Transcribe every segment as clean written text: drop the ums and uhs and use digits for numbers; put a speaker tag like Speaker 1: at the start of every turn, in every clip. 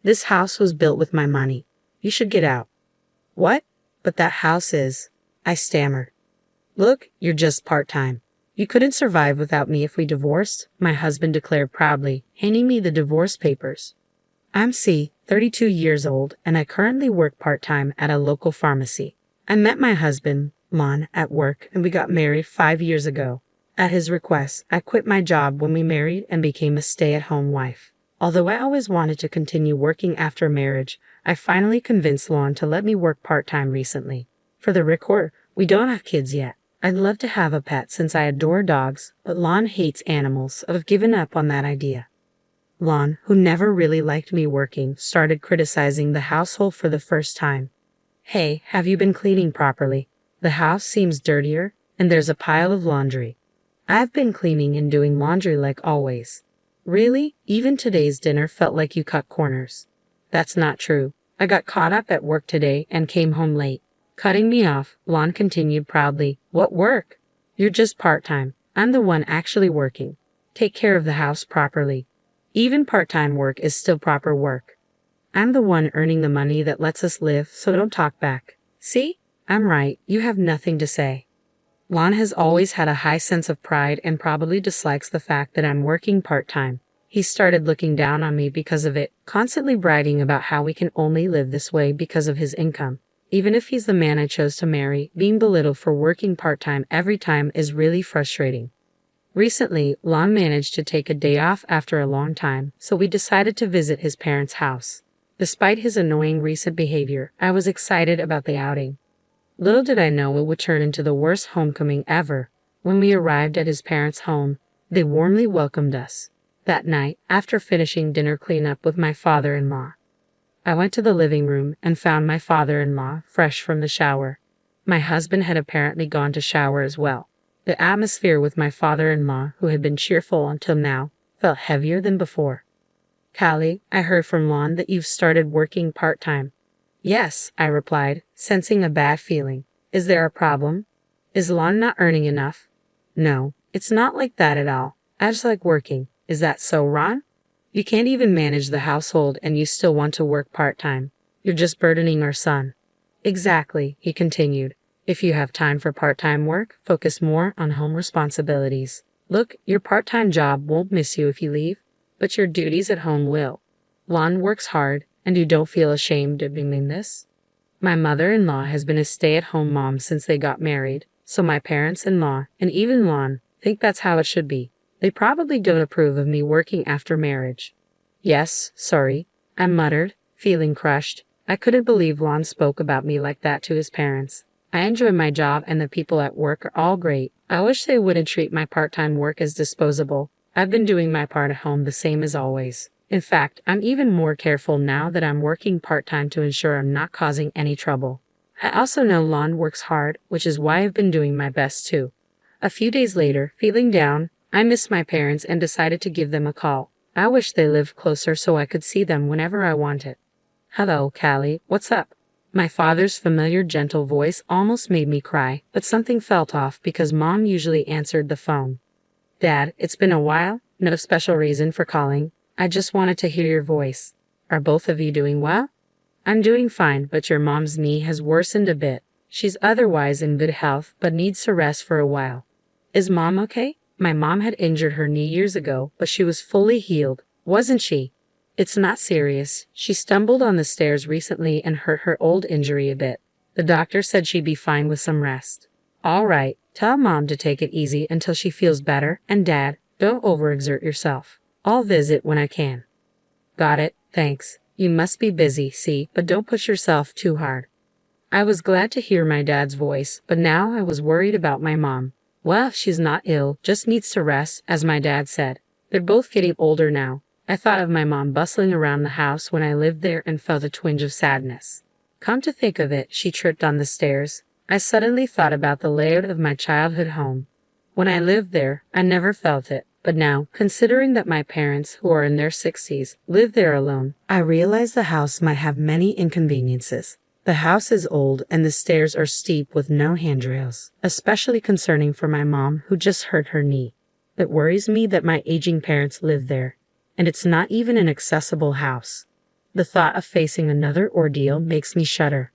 Speaker 1: This house was built with my money. You should get out. What? But that house is. I stammered. Look, you're just part-time. You couldn't survive without me if we divorced, my husband declared proudly, handing me the divorce papers. I'm 32 years old, and I currently work part-time at a local pharmacy. I met my husband, Lon, at work, and we got married 5 years ago. At his request, I quit my job when we married and became a stay-at-home wife. Although I always wanted to continue working after marriage, I finally convinced Lon to let me work part-time recently. For the record, we don't have kids yet. I'd love to have a pet since I adore dogs, but Lon hates animals, so I've given up on that idea. Lon, who never really liked me working, started criticizing the household for the first time. Hey, have you been cleaning properly? The house seems dirtier, and there's a pile of laundry. I've been cleaning and doing laundry like always. Really? Even today's dinner felt like you cut corners. That's not true. I got caught up at work today and came home late. Cutting me off, Lon continued proudly, What work? You're just part-time. I'm the one actually working. Take care of the house properly. Even part-time work is still proper work. I'm the one earning the money that lets us live, so don't talk back. See? I'm right. You have nothing to say. Lon has always had a high sense of pride and probably dislikes the fact that I'm working part-time. He started looking down on me because of it, constantly bragging about how we can only live this way because of his income. Even if he's the man I chose to marry, being belittled for working part-time every time is really frustrating. Recently, Lon managed to take a day off after a long time, so we decided to visit his parents' house. Despite his annoying recent behavior, I was excited about the outing. Little did I know it would turn into the worst homecoming ever. When we arrived at his parents' home, they warmly welcomed us. That night, after finishing dinner cleanup with my father-in-law, I went to the living room and found my father-in-law fresh from the shower. My husband had apparently gone to shower as well. The atmosphere with my father-in-law, who had been cheerful until now, felt heavier than before. Callie, I heard from Lon that you've started working part-time. Yes, I replied, sensing a bad feeling. Is there a problem? Is Lon not earning enough? No, it's not like that at all. I just like working. Is that so, Ron? You can't even manage the household and you still want to work part-time. You're just burdening our son. Exactly, he continued. If you have time for part-time work, focus more on home responsibilities. Look, your part-time job won't miss you if you leave, but your duties at home will. Lon works hard, and you don't feel ashamed of doing this? My mother-in-law has been a stay-at-home mom since they got married, so my parents-in-law, and even Lon, think that's how it should be. They probably don't approve of me working after marriage. Yes, sorry, I muttered, feeling crushed. I couldn't believe Lon spoke about me like that to his parents. I enjoy my job and the people at work are all great. I wish they wouldn't treat my part-time work as disposable. I've been doing my part at home the same as always. In fact, I'm even more careful now that I'm working part-time to ensure I'm not causing any trouble. I also know Lon works hard, which is why I've been doing my best too. A few days later, feeling down, I missed my parents and decided to give them a call. I wish they lived closer so I could see them whenever I wanted. Hello, Callie, what's up? My father's familiar gentle voice almost made me cry, but something felt off because Mom usually answered the phone. Dad, it's been a while. No special reason for calling. I just wanted to hear your voice. Are both of you doing well? I'm doing fine, but your mom's knee has worsened a bit. She's otherwise in good health, but needs to rest for a while. Is Mom okay? My mom had injured her knee years ago, but she was fully healed, wasn't she? It's not serious. She stumbled on the stairs recently and hurt her old injury a bit. The doctor said she'd be fine with some rest. All right, tell Mom to take it easy until she feels better, and Dad, don't overexert yourself. I'll visit when I can. Got it, thanks. You must be busy, see, but don't push yourself too hard. I was glad to hear my dad's voice, but now I was worried about my mom. Well, she's not ill, just needs to rest, as my dad said. They're both getting older now. I thought of my mom bustling around the house when I lived there and felt a twinge of sadness. Come to think of it, she tripped on the stairs. I suddenly thought about the layout of my childhood home. When I lived there, I never felt it. But now, considering that my parents, who are in their 60s, live there alone, I realize the house might have many inconveniences. The house is old and the stairs are steep with no handrails, especially concerning for my mom who just hurt her knee. It worries me that my aging parents live there, and it's not even an accessible house. The thought of facing another ordeal makes me shudder.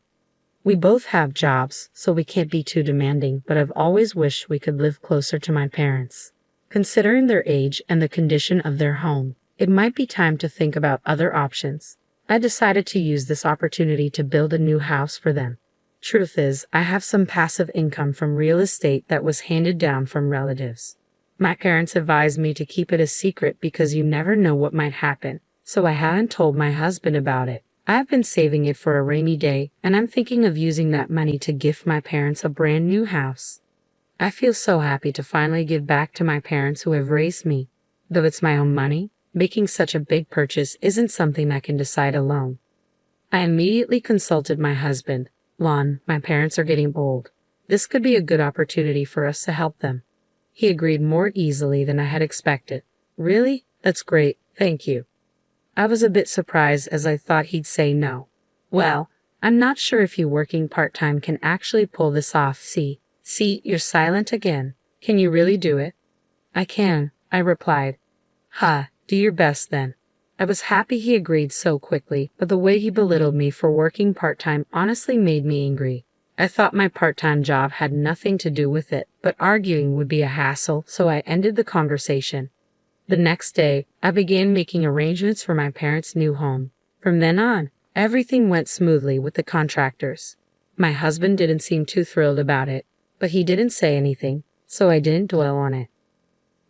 Speaker 1: We both have jobs, so we can't be too demanding, but I've always wished we could live closer to my parents. Considering their age and the condition of their home, it might be time to think about other options. I decided to use this opportunity to build a new house for them. Truth is, I have some passive income from real estate that was handed down from relatives. My parents advised me to keep it a secret because you never know what might happen, so I haven't told my husband about it. I've been saving it for a rainy day, and I'm thinking of using that money to gift my parents a brand new house. I feel so happy to finally give back to my parents who have raised me. Though it's my own money, making such a big purchase isn't something I can decide alone. I immediately consulted my husband. Lon, my parents are getting old. This could be a good opportunity for us to help them. He agreed more easily than I had expected. Really? That's great, thank you. I was a bit surprised as I thought he'd say no. Well, I'm not sure if you working part-time can actually pull this off. See, you're silent again. Can you really do it? I can, I replied. Do your best then. I was happy he agreed so quickly, but the way he belittled me for working part-time honestly made me angry. I thought my part-time job had nothing to do with it, but arguing would be a hassle, so I ended the conversation. The next day, I began making arrangements for my parents' new home. From then on, everything went smoothly with the contractors. My husband didn't seem too thrilled about it, but he didn't say anything, so I didn't dwell on it.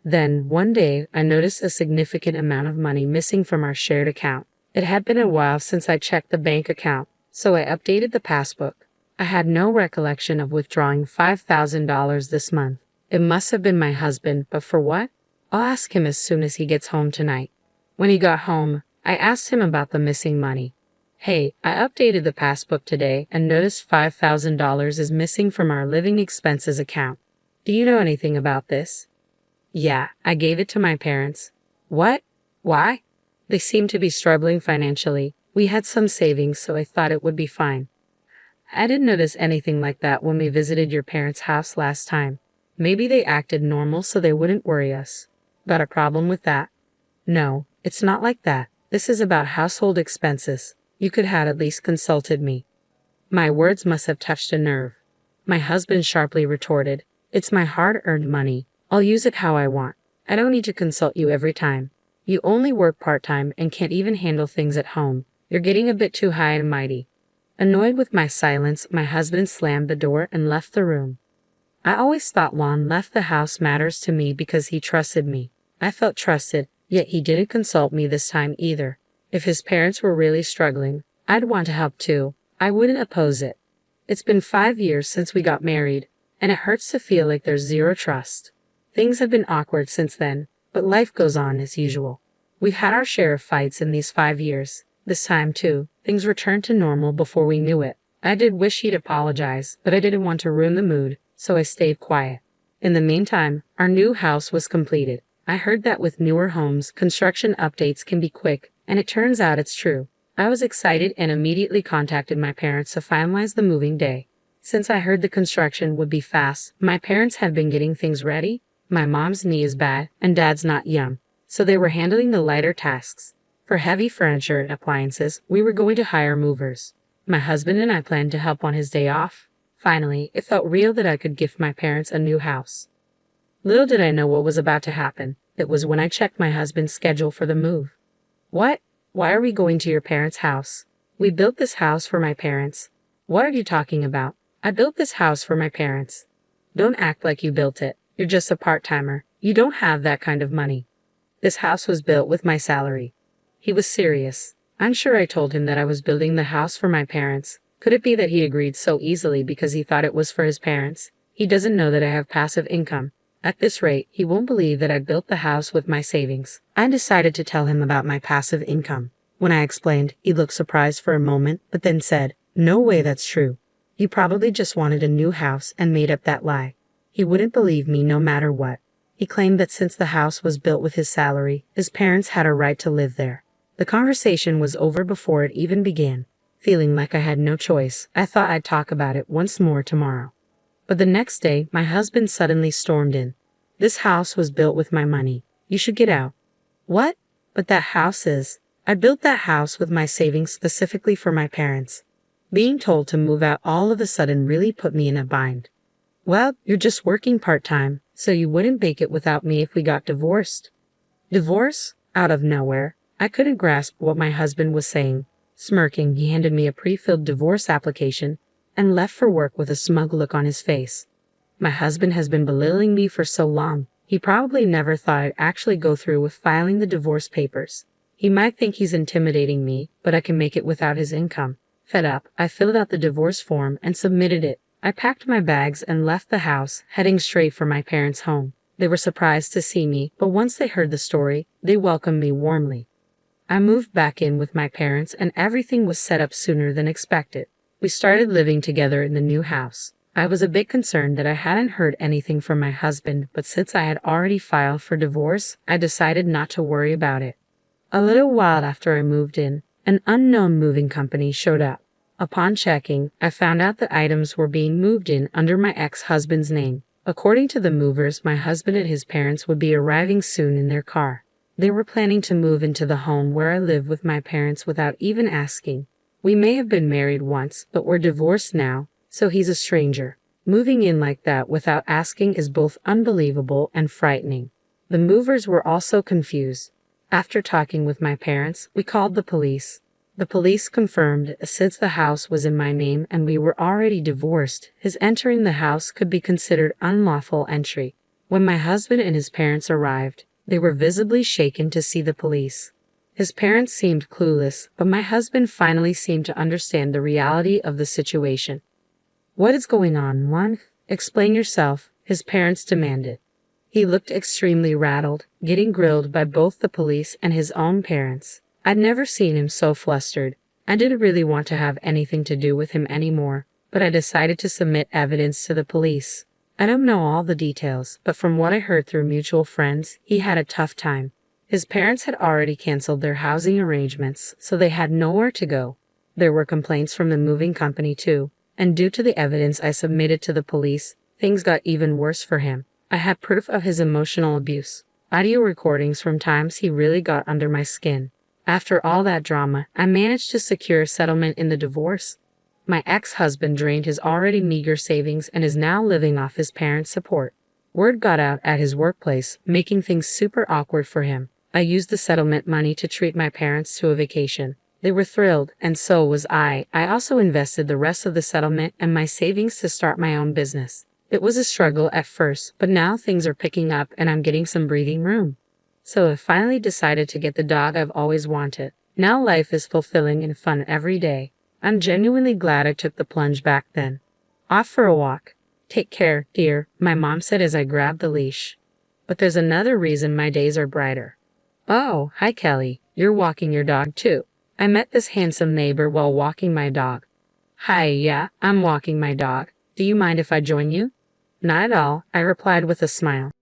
Speaker 1: Then, one day, I noticed a significant amount of money missing from our shared account. It had been a while since I checked the bank account, so I updated the passbook. I had no recollection of withdrawing $5,000 this month. It must have been my husband, but for what? I'll ask him as soon as he gets home tonight. When he got home, I asked him about the missing money. Hey, I updated the passbook today and noticed $5,000 is missing from our living expenses account. Do you know anything about this? Yeah, I gave it to my parents. What? Why? They seem to be struggling financially. We had some savings, so I thought it would be fine. I didn't notice anything like that when we visited your parents' house last time. Maybe they acted normal so they wouldn't worry us. Got a problem with that? No, it's not like that. This is about household expenses. You could have at least consulted me. My words must have touched a nerve. My husband sharply retorted, It's my hard-earned money. I'll use it how I want. I don't need to consult you every time. You only work part-time and can't even handle things at home. You're getting a bit too high and mighty. Annoyed with my silence, my husband slammed the door and left the room. I always thought Lon left the house matters to me because he trusted me. I felt trusted, yet he didn't consult me this time either. If his parents were really struggling, I'd want to help too. I wouldn't oppose it. It's been 5 years since we got married, and it hurts to feel like there's zero trust. Things have been awkward since then, but life goes on as usual. We've had our share of fights in these 5 years. This time, too, things returned to normal before we knew it. I did wish he'd apologize, but I didn't want to ruin the mood, so I stayed quiet. In the meantime, our new house was completed. I heard that with newer homes, construction updates can be quick, and it turns out it's true. I was excited and immediately contacted my parents to finalize the moving day. Since I heard the construction would be fast, my parents have been getting things ready. My mom's knee is bad, and dad's not young, so they were handling the lighter tasks. For heavy furniture and appliances, we were going to hire movers. My husband and I planned to help on his day off. Finally, it felt real that I could gift my parents a new house. Little did I know what was about to happen. It was when I checked my husband's schedule for the move. What? Why are we going to your parents' house? We built this house for my parents. What are you talking about? I built this house for my parents. Don't act like you built it. You're just a part-timer. You don't have that kind of money. This house was built with my salary. He was serious. I'm sure I told him that I was building the house for my parents. Could it be that he agreed so easily because he thought it was for his parents? He doesn't know that I have passive income. At this rate, he won't believe that I built the house with my savings. I decided to tell him about my passive income. When I explained, he looked surprised for a moment, but then said, No way that's true. You probably just wanted a new house and made up that lie. He wouldn't believe me no matter what. He claimed that since the house was built with his salary, his parents had a right to live there. The conversation was over before it even began. Feeling like I had no choice, I thought I'd talk about it once more tomorrow. But the next day, my husband suddenly stormed in. This house was built with my money. You should get out. What? But that house is. I built that house with my savings specifically for my parents. Being told to move out all of a sudden really put me in a bind. Well, you're just working part-time, so you wouldn't make it without me if we got divorced. Divorce? Out of nowhere. I couldn't grasp what my husband was saying. Smirking, he handed me a pre-filled divorce application and left for work with a smug look on his face. My husband has been belittling me for so long, he probably never thought I'd actually go through with filing the divorce papers. He might think he's intimidating me, but I can make it without his income. Fed up, I filled out the divorce form and submitted it. I packed my bags and left the house, heading straight for my parents' home. They were surprised to see me, but once they heard the story, they welcomed me warmly. I moved back in with my parents and everything was set up sooner than expected. We started living together in the new house. I was a bit concerned that I hadn't heard anything from my husband, but since I had already filed for divorce, I decided not to worry about it. A little while after I moved in, an unknown moving company showed up. Upon checking, I found out the items were being moved in under my ex-husband's name. According to the movers, my husband and his parents would be arriving soon in their car. They were planning to move into the home where I live with my parents without even asking. We may have been married once, but we're divorced now, so he's a stranger. Moving in like that without asking is both unbelievable and frightening. The movers were also confused. After talking with my parents, we called the police. The police confirmed, since the house was in my name and we were already divorced, his entering the house could be considered unlawful entry. When my husband and his parents arrived, they were visibly shaken to see the police. His parents seemed clueless, but my husband finally seemed to understand the reality of the situation. "What is going on, Juan? Explain yourself," his parents demanded. He looked extremely rattled, getting grilled by both the police and his own parents. I'd never seen him so flustered. I didn't really want to have anything to do with him anymore, but I decided to submit evidence to the police. I don't know all the details, but from what I heard through mutual friends, he had a tough time. His parents had already canceled their housing arrangements, so they had nowhere to go. There were complaints from the moving company too, and due to the evidence I submitted to the police, things got even worse for him. I had proof of his emotional abuse, audio recordings from times he really got under my skin. After all that drama, I managed to secure a settlement in the divorce. My ex-husband drained his already meager savings and is now living off his parents' support. Word got out at his workplace, making things super awkward for him. I used the settlement money to treat my parents to a vacation. They were thrilled, and so was I. I also invested the rest of the settlement and my savings to start my own business. It was a struggle at first, but now things are picking up and I'm getting some breathing room. So I finally decided to get the dog I've always wanted. Now life is fulfilling and fun every day. I'm genuinely glad I took the plunge back then. Off for a walk. "Take care, dear," my mom said as I grabbed the leash. But there's another reason my days are brighter. "Oh, hi Kelly. You're walking your dog too." I met this handsome neighbor while walking my dog. "Hi, yeah, I'm walking my dog. Do you mind if I join you?" "Not at all," I replied with a smile.